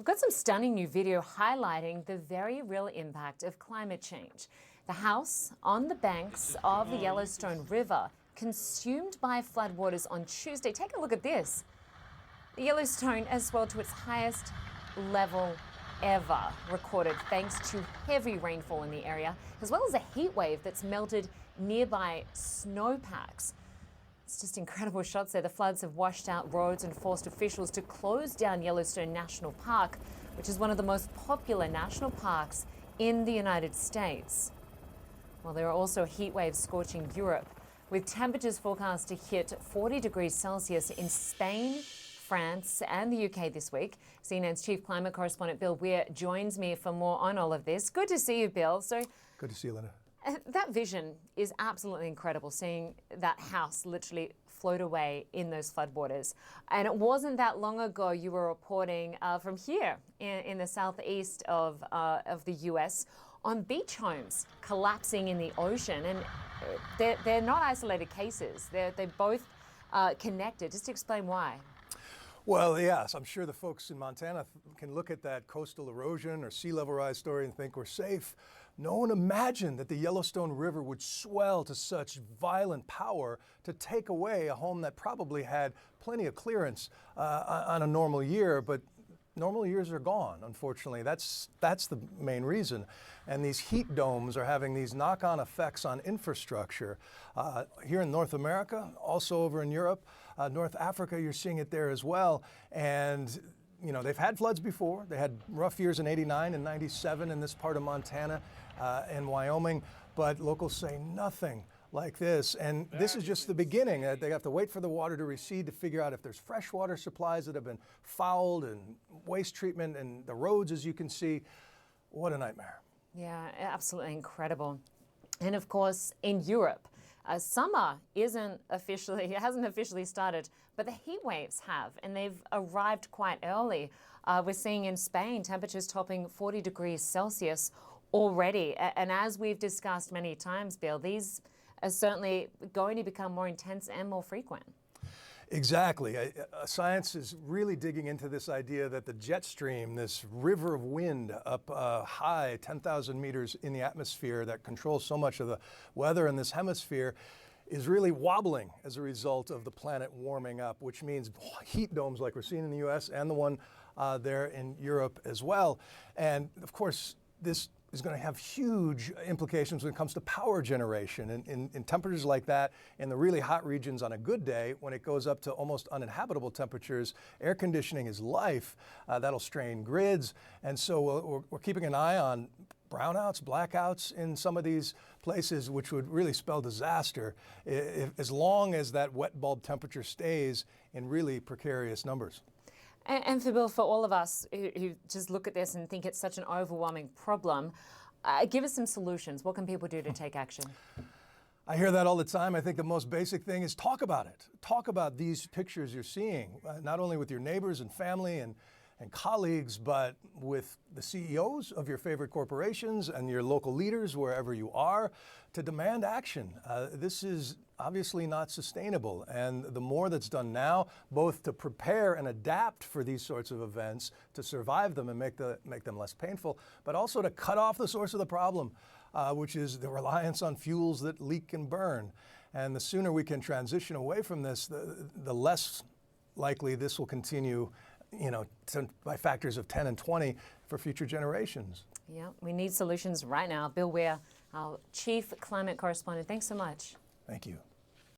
We've got some stunning new video highlighting the very real impact of climate change. The house on the banks of the Yellowstone River consumed by floodwaters on Tuesday. Take a look at this. The Yellowstone has swelled to its highest level ever recorded thanks to heavy rainfall in the area, as well as a heat wave that's melted nearby snowpacks. It's just incredible shots there. The floods have washed out roads and forced officials to close down Yellowstone National Park, which is one of the most popular national parks in the United States. Well, there are also heat waves scorching Europe, with temperatures forecast to hit 40 degrees Celsius in Spain, France and the UK this week. CNN's chief climate correspondent Bill Weir joins me for more on all of this. Good to see you, Bill. Good to see you, Lynda. That vision is absolutely incredible, seeing that house literally float away in those floodwaters. And it wasn't that long ago you were reporting from here in the southeast of the US on beach homes collapsing in the ocean. And they're not isolated cases. They're both connected. Just to explain why. Well, yes, I'm sure the folks in Montana can look at that coastal erosion or sea level rise story and think we're safe. No one imagined that the Yellowstone River would swell to such violent power to take away a home that probably had plenty of clearance on a normal year, but normal years are gone, unfortunately. That's the main reason. And these heat domes are having these knock-on effects on infrastructure. Here in North America, also over in Europe, North Africa, you're seeing it there as well. And you know, they've had floods before. They had rough years in '89 and '97 in this part of Montana and Wyoming, but locals say nothing like this. And this is just the beginning. They have to wait for the water to recede to figure out if there's freshwater supplies that have been fouled and waste treatment and the roads, as you can see. What a nightmare. Yeah, absolutely incredible. And of course, in Europe, summer hasn't officially started, but the heat waves have, and they've arrived quite early. We're seeing in Spain temperatures topping 40 degrees Celsius already. And as we've discussed many times, Bill, these are certainly going to become more intense and more frequent. Exactly. Science is really digging into this idea that the jet stream, this river of wind up high, 10,000 meters in the atmosphere that controls so much of the weather in this hemisphere, is really wobbling as a result of the planet warming up, which means heat domes like we're seeing in the US and the one there in Europe as well. And of course, this is going to have huge implications when it comes to power generation. In temperatures like that, in the really hot regions on a good day, when it goes up to almost uninhabitable temperatures, air conditioning is life. That'll strain grids. And so we're keeping an eye on brownouts, blackouts in some of these places, which would really spell disaster as long as that wet bulb temperature stays in really precarious numbers. And for Bill, for all of us who just look at this and think it's such an overwhelming problem, give us some solutions. What can people do to take action? I hear that all the time. I think the most basic thing is talk about it. Talk about these pictures you're seeing, not only with your neighbors and family and colleagues, but with the CEOs of your favorite corporations and your local leaders wherever you are, to demand action. This is obviously not sustainable, and the more that's done now, both to prepare and adapt for these sorts of events, to survive them and make them less painful, but also to cut off the source of the problem, which is the reliance on fuels that leak and burn. And the sooner we can transition away from this, the less likely this will continue, by factors of 10 and 20 for future generations. Yeah, we need solutions right now. Bill Weir, our chief climate correspondent, thanks so much. Thank you.